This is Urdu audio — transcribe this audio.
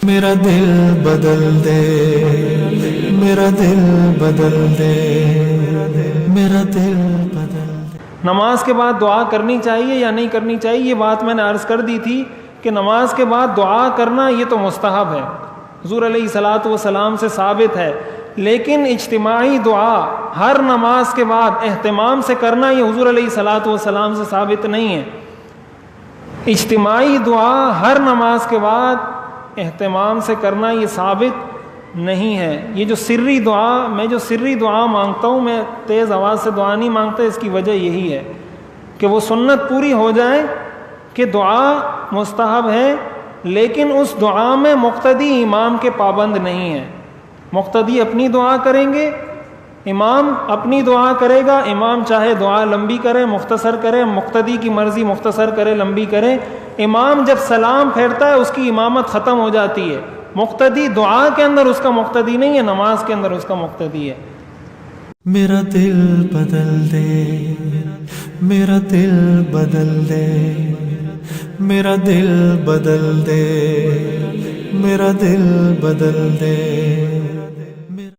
میرا دل بدل دے، میرا دل بدل دے، میرا دل بدل دے۔ نماز کے بعد دعا کرنی چاہیے یا نہیں کرنی چاہیے، یہ بات میں نے عرض کر دی تھی کہ نماز کے بعد دعا کرنا یہ تو مستحب ہے، حضور علیہ الصلاۃ والسلام سے ثابت ہے، لیکن اجتماعی دعا ہر نماز کے بعد اہتمام سے کرنا یہ حضور علیہ الصلاۃ والسلام سے ثابت نہیں ہے۔ اجتماعی دعا ہر نماز کے بعد اہتمام سے کرنا یہ ثابت نہیں ہے۔ یہ جو سری دعا، میں جو سری دعا مانگتا ہوں، میں تیز آواز سے دعا نہیں مانگتا، اس کی وجہ یہی ہے کہ وہ سنت پوری ہو جائے کہ دعا مستحب ہے، لیکن اس دعا میں مقتدی امام کے پابند نہیں ہے۔ مقتدی اپنی دعا کریں گے، امام اپنی دعا کرے گا، امام چاہے دعا لمبی کرے مختصر کرے، مقتدی کی مرضی مختصر کرے لمبی کرے، امام جب سلام پھیرتا ہے اس کی امامت ختم ہو جاتی ہے۔ مقتدی دعا کے اندر اس کا مقتدی نہیں ہے، نماز کے اندر اس کا مقتدی ہے۔ میرا دل بدل دے، میرا دل بدل دے، میرا دل بدل دے، میرا دل بدل دے۔